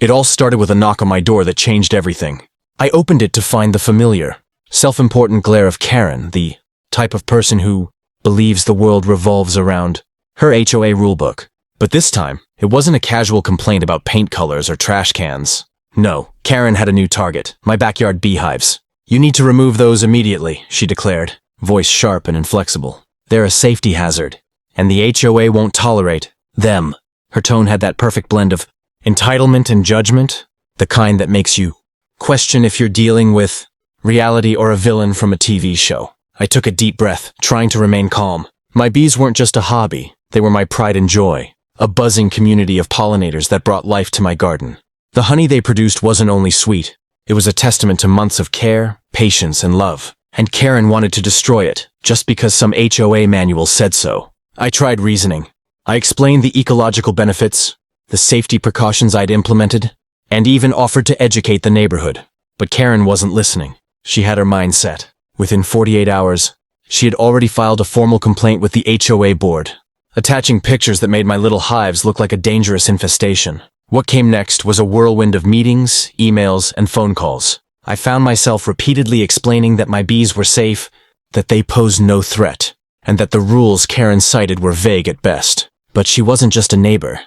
It all started with a knock on my door that changed everything. I opened it to find the familiar, self-important glare of Karen, the type of person who believes the world revolves around her HOA rulebook. But this time, it wasn't a casual complaint about paint colors or trash cans. No, Karen had a new target, my backyard beehives. "You need to remove those immediately," she declared, voice sharp and inflexible. "They're a safety hazard, and the HOA won't tolerate them." Her tone had that perfect blend of entitlement and judgment, the kind that makes you question if you're dealing with reality or a villain from a TV show. I took a deep breath, trying to remain calm. My bees weren't just a hobby, they were my pride and joy, a buzzing community of pollinators that brought life to my garden. The honey they produced wasn't only sweet, it was a testament to months of care, patience, and love. And Karen wanted to destroy it, just because some HOA manual said so. I tried reasoning. I explained the ecological benefits, the safety precautions I'd implemented, and even offered to educate the neighborhood. But Karen wasn't listening. She had her mind set. Within 48 hours, she had already filed a formal complaint with the HOA board, attaching pictures that made my little hives look like a dangerous infestation. What came next was a whirlwind of meetings, emails, and phone calls. I found myself repeatedly explaining that my bees were safe, that they posed no threat, and that the rules Karen cited were vague at best. But she wasn't just a neighbor.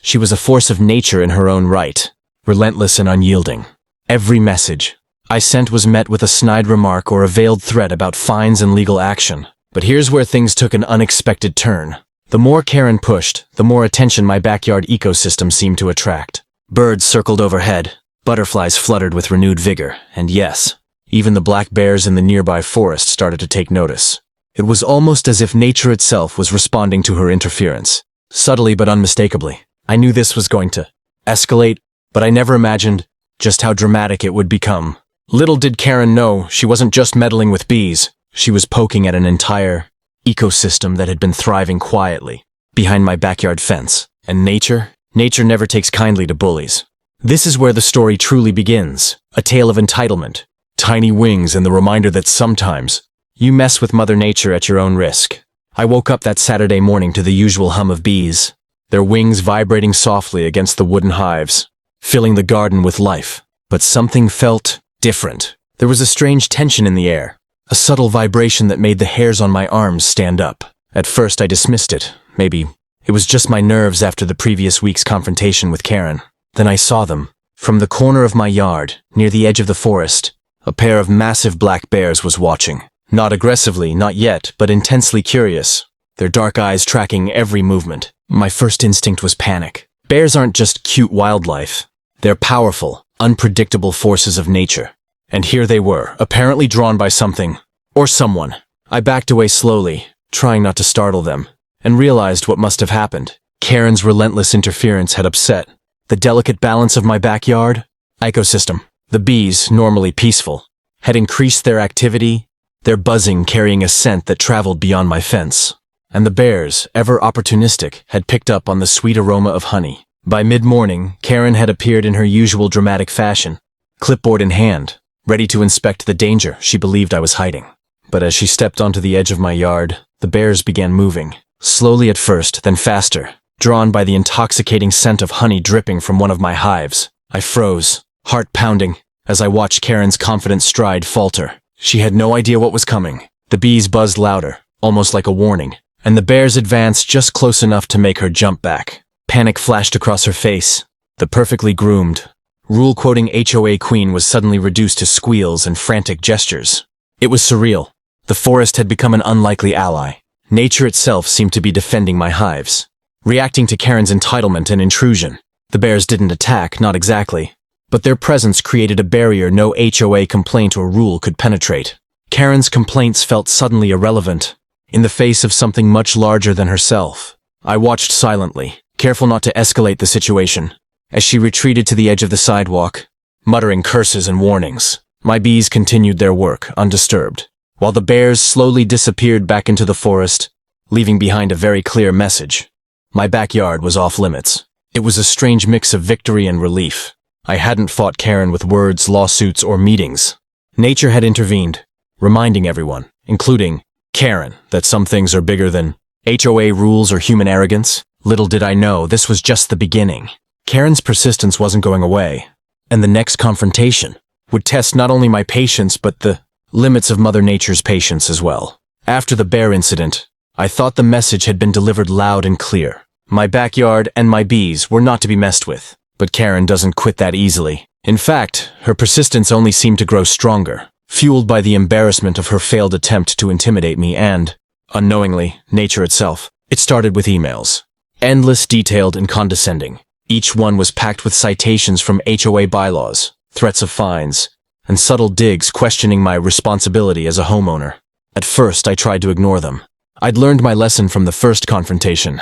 She was a force of nature in her own right, relentless and unyielding. Every message I sent was met with a snide remark or a veiled threat about fines and legal action. But here's where things took an unexpected turn. The more Karen pushed, the more attention my backyard ecosystem seemed to attract. Birds circled overhead, butterflies fluttered with renewed vigor, and yes, even the black bears in the nearby forest started to take notice. It was almost as if nature itself was responding to her interference, subtly but unmistakably. I knew this was going to escalate, but I never imagined just how dramatic it would become. Little did Karen know she wasn't just meddling with bees, she was poking at an entire ecosystem that had been thriving quietly behind my backyard fence. And nature never takes kindly to bullies. This is where the story truly begins, a tale of entitlement, tiny wings, and the reminder that sometimes you mess with Mother Nature at your own risk. I woke up that Saturday morning to the usual hum of bees, their wings vibrating softly against the wooden hives, filling the garden with life. But something felt different. There was a strange tension in the air, a subtle vibration that made the hairs on my arms stand up. At first I dismissed it. Maybe it was just my nerves after the previous week's confrontation with Karen. Then I saw them. From the corner of my yard, near the edge of the forest, a pair of massive black bears was watching. Not aggressively, not yet, but intensely curious, their dark eyes tracking every movement. My first instinct was panic. Bears aren't just cute wildlife. They're powerful, unpredictable forces of nature. And here they were, apparently drawn by something, or someone. I backed away slowly, trying not to startle them, and realized what must have happened. Karen's relentless interference had upset the delicate balance of my backyard ecosystem. The bees, normally peaceful, had increased their activity, their buzzing carrying a scent that traveled beyond my fence. And the bears, ever opportunistic, had picked up on the sweet aroma of honey. By mid-morning, Karen had appeared in her usual dramatic fashion, clipboard in hand, ready to inspect the danger she believed I was hiding. But as she stepped onto the edge of my yard, the bears began moving, slowly at first, then faster, drawn by the intoxicating scent of honey dripping from one of my hives. I froze, heart pounding, as I watched Karen's confident stride falter. She had no idea what was coming. The bees buzzed louder, almost like a warning, and the bears advanced just close enough to make her jump back. Panic flashed across her face. The perfectly groomed, rule-quoting HOA queen was suddenly reduced to squeals and frantic gestures. It was surreal. The forest had become an unlikely ally. Nature itself seemed to be defending my hives, reacting to Karen's entitlement and intrusion. The bears didn't attack, not exactly, but their presence created a barrier no HOA complaint or rule could penetrate. Karen's complaints felt suddenly irrelevant, in the face of something much larger than herself. I watched silently, careful not to escalate the situation, as she retreated to the edge of the sidewalk, muttering curses and warnings. My bees continued their work, undisturbed, while the bears slowly disappeared back into the forest, leaving behind a very clear message. My backyard was off limits. It was a strange mix of victory and relief. I hadn't fought Karen with words, lawsuits, or meetings. Nature had intervened, reminding everyone, including Karen, that some things are bigger than HOA rules or human arrogance. Little did I know this was just the beginning. Karen's persistence wasn't going away, and the next confrontation would test not only my patience but the limits of Mother Nature's patience as well. After the bear incident, I thought the message had been delivered loud and clear. My backyard and my bees were not to be messed with, but Karen doesn't quit that easily. In fact, her persistence only seemed to grow stronger, fueled by the embarrassment of her failed attempt to intimidate me and, unknowingly, nature itself. It started with emails. Endless, detailed, and condescending. Each one was packed with citations from HOA bylaws, threats of fines, and subtle digs questioning my responsibility as a homeowner. At first, I tried to ignore them. I'd learned my lesson from the first confrontation.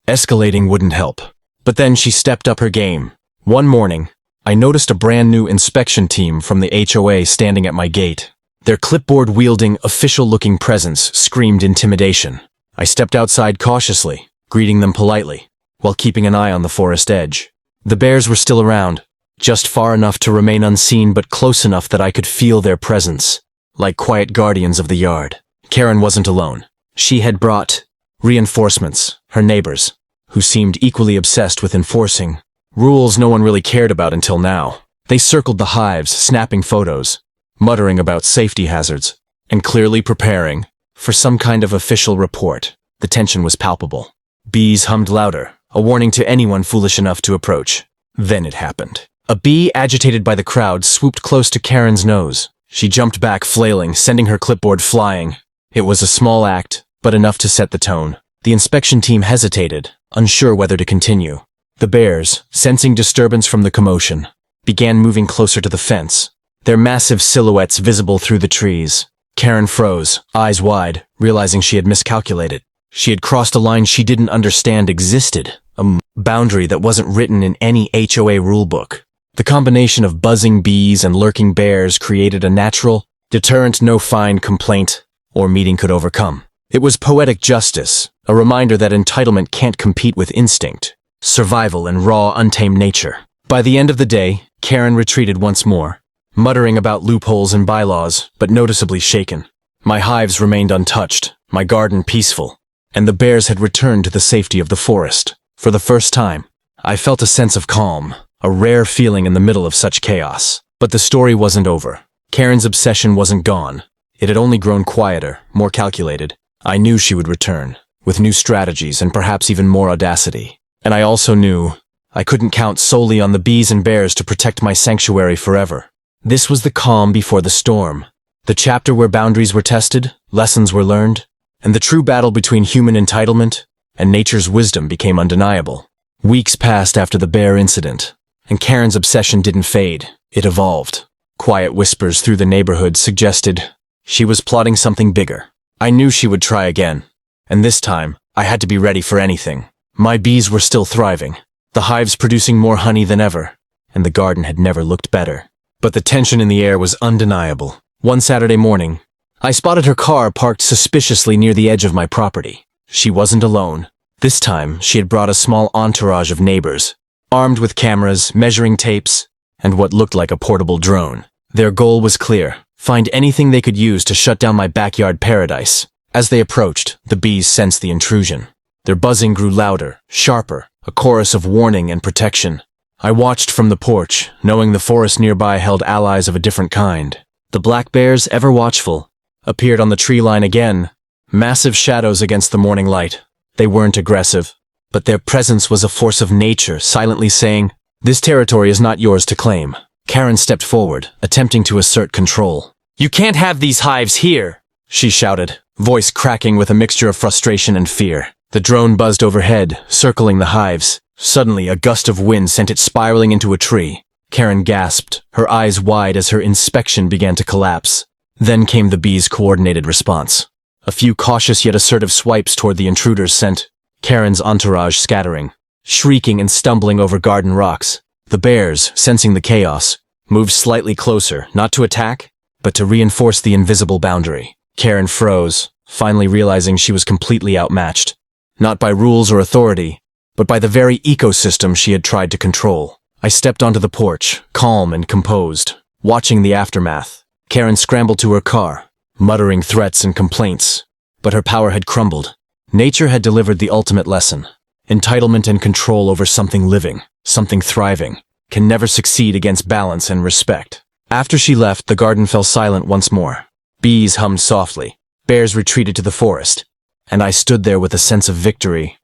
Escalating wouldn't help. But then she stepped up her game. One morning, I noticed a brand new inspection team from the HOA standing at my gate. Their clipboard-wielding, official-looking presence screamed intimidation. I stepped outside cautiously, greeting them politely, while keeping an eye on the forest edge. The bears were still around, just far enough to remain unseen but close enough that I could feel their presence, like quiet guardians of the yard. Karen wasn't alone. She had brought reinforcements, her neighbors, who seemed equally obsessed with enforcing rules no one really cared about until now. They circled the hives, snapping photos, muttering about safety hazards, and clearly preparing for some kind of official report. The tension was palpable. Bees hummed louder, a warning to anyone foolish enough to approach. Then it happened. A bee, agitated by the crowd, swooped close to Karen's nose. She jumped back, flailing, sending her clipboard flying. It was a small act, but enough to set the tone. The inspection team hesitated, unsure whether to continue. The bears, sensing disturbance from the commotion, began moving closer to the fence, their massive silhouettes visible through the trees. Karen froze, eyes wide, realizing she had miscalculated. She had crossed a line she didn't understand existed, a boundary that wasn't written in any HOA rulebook. The combination of buzzing bees and lurking bears created a natural deterrent no fine, complaint, or meeting could overcome. It was poetic justice, a reminder that entitlement can't compete with instinct, survival, and raw, untamed nature. By the end of the day, Karen retreated once more, muttering about loopholes and bylaws, but noticeably shaken. My hives remained untouched, my garden peaceful, and the bears had returned to the safety of the forest. For the first time, I felt a sense of calm, a rare feeling in the middle of such chaos. But the story wasn't over. Karen's obsession wasn't gone. It had only grown quieter, more calculated. I knew she would return, with new strategies and perhaps even more audacity. And I also knew I couldn't count solely on the bees and bears to protect my sanctuary forever. This was the calm before the storm, the chapter where boundaries were tested, lessons were learned, and the true battle between human entitlement and nature's wisdom became undeniable. Weeks passed after the bear incident, and Karen's obsession didn't fade, it evolved. Quiet whispers through the neighborhood suggested she was plotting something bigger. I knew she would try again, and this time, I had to be ready for anything. My bees were still thriving, the hives producing more honey than ever, and the garden had never looked better. But the tension in the air was undeniable. One Saturday morning, I spotted her car parked suspiciously near the edge of my property. She wasn't alone. This time, she had brought a small entourage of neighbors, armed with cameras, measuring tapes, and what looked like a portable drone. Their goal was clear: find anything they could use to shut down my backyard paradise. As they approached, the bees sensed the intrusion. Their buzzing grew louder, sharper, a chorus of warning and protection. I watched from the porch, knowing the forest nearby held allies of a different kind. The black bears, ever watchful, appeared on the tree line again, massive shadows against the morning light. They weren't aggressive, but their presence was a force of nature, silently saying, "This territory is not yours to claim." Karen stepped forward, attempting to assert control. "You can't have these hives here," she shouted, voice cracking with a mixture of frustration and fear. The drone buzzed overhead, circling the hives. Suddenly, a gust of wind sent it spiraling into a tree. Karen gasped, her eyes wide as her inspection began to collapse. Then came the bees' coordinated response. A few cautious yet assertive swipes toward the intruders sent Karen's entourage scattering, shrieking and stumbling over garden rocks. The bears, sensing the chaos, moved slightly closer, not to attack, but to reinforce the invisible boundary. Karen froze, finally realizing she was completely outmatched. Not by rules or authority, but by the very ecosystem she had tried to control. I stepped onto the porch, calm and composed, watching the aftermath. Karen scrambled to her car, muttering threats and complaints, but her power had crumbled. Nature had delivered the ultimate lesson: entitlement and control over something living. something thriving, can never succeed against balance and respect. After she left, the garden fell silent once more. Bees hummed softly, bears retreated to the forest, and I stood there with a sense of victory.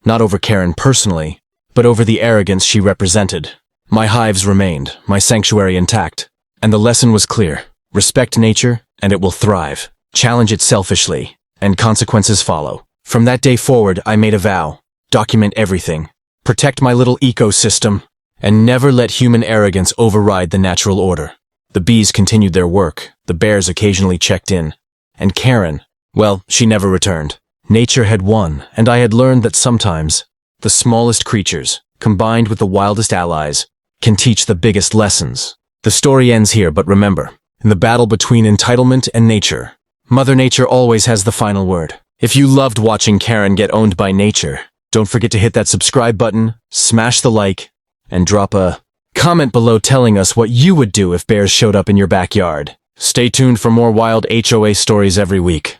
Not over Karen personally, but over the arrogance she represented. My hives remained, my sanctuary intact, and the lesson was clear. Respect nature, and it will thrive. Challenge it selfishly, and consequences follow. From that day forward, I made a vow. Document everything. Protect my little ecosystem, and never let human arrogance override the natural order. The bees continued their work, the bears occasionally checked in, and Karen, well, she never returned. Nature had won, and I had learned that sometimes, the smallest creatures, combined with the wildest allies, can teach the biggest lessons. The story ends here, but remember, in the battle between entitlement and nature, Mother Nature always has the final word. If you loved watching Karen get owned by nature, don't forget to hit that subscribe button, smash the like, and drop a comment below telling us what you would do if bears showed up in your backyard. Stay tuned for more wild HOA stories every week.